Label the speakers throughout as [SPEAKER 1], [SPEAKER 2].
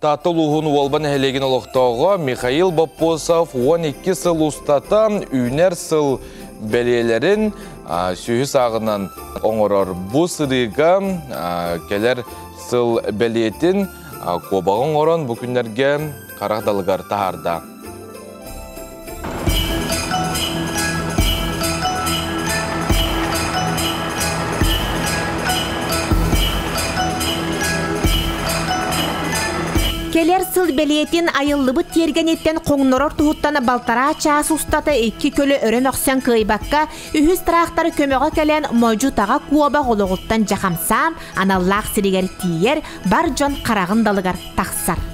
[SPEAKER 1] Татыл уғын уолбан әлеген олықтауға Михаил Баппосов 12 сыл ұстата үйнер сыл бәлелерін сүйі сағынан оңырар. Бұ сырыға келер сыл бәлетін қобағын орын бүкіндерге қарақдалығар тағарда.
[SPEAKER 2] Келер сыл бәлиетін айыллыбы тергенеттен қоңнорор тұхыттаны балтара чаас ұстаты 2 көлі өрен оқсан күйбаққа үхіз тұрақтары көмеға келен мойжу таға куаба ғолығыттан жақамсам, аналлақ сірігер тиер, бар жон қарағын далығар тақсар.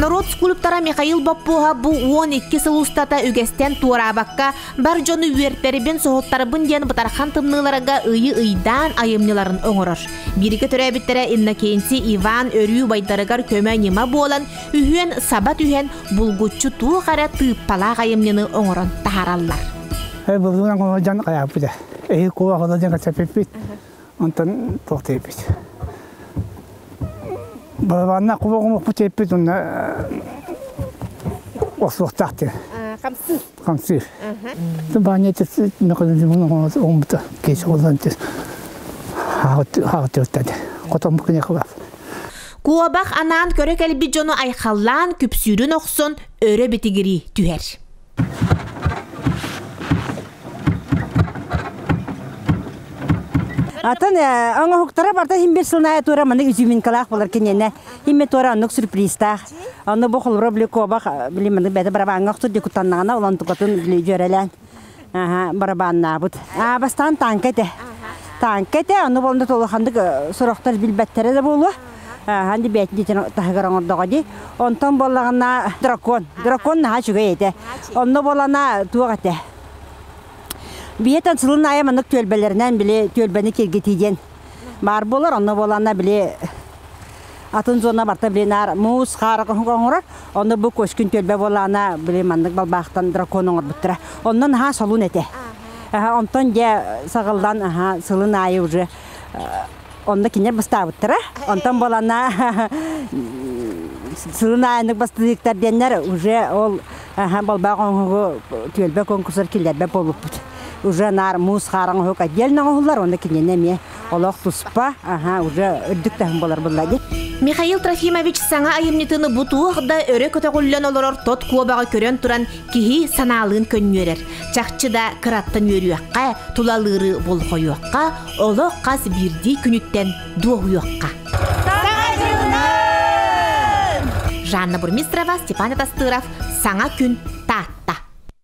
[SPEAKER 2] Народ скульптора Михаил Баппуха бу 12 сыл устата үгестен туарабакка бар жону үертербен соғыттарбын ден бұтархан тымныларыға ыйдан айымныларын оңырыр. Бирике төрәбіттере иннакенси Иван өрүү байдарыгар көмә нема болан үйен сабат үйен булгучу туғара тыппала айымныны оңырын тахараллар.
[SPEAKER 3] Бұлғын оңыржан қаяпыды. Қуа қылыжан қачапеппет. Онтан тоқтепет. Бабанна кубогум кутеппит онна осуқтақты. Қамсыр. Банете меканизмын омбыта кеш олантес. Хағыт өттәді. Қотам бүкіне қылап.
[SPEAKER 2] Куабақ анан көрі кәлбі жону айқаллан күпсүрін оқсын өрі бітігірі түйер.
[SPEAKER 4] Атын аңа хуктара барта химбер сылная тура маны үзүмин калах болар кенене. Химме тура аннык сюрпризтах. Аны бохол роблико бах билимени беде бараба аңактыр декутаннагана улан тукатын били жөрелен. Барабанна бут. Бастан танкете. Танкете аны болду толохандык сороктар билбеттере де болу. Ханди бет дитен тахгараңдага ди. Онтон боллагана дракон. Дракон на чуга ете. Онно болана тугате. Биетен сылын айаманық төлбелерінен біле төлбені кергетейден. Бар болар, онны болана біле атын зона барта біле нар мұз қарықын қоңырар. Онны бұл көшкін төлбе болана біле мандық балбақтан дракон оңыр бұттыра. Оннан солын әте. Онтан де сағылдан сылын айы уже онны кенер бұста бұттыра. Онтан болана сылын айынық бастыдықтар денер уже ол балбақ оңығы төлбе конкурсар келдербе болып бұд. Уже нар муз харан хока отдельно гулар онда кинене ме олох туспа уже үрдүктен болар буллади.
[SPEAKER 2] Михаил Трофимович саңа айымнитыны бутуғда өрі көтөгүллен олорор тот куобага көрөн туран кихи саналын көннөрер. Чакчыда кыраттан өрүөкка тулалыры болхоюакка олох кас бирди күнүттен дуогуюакка. Жанна Бурмистрова, Степан Тастыров, саңа күн тат.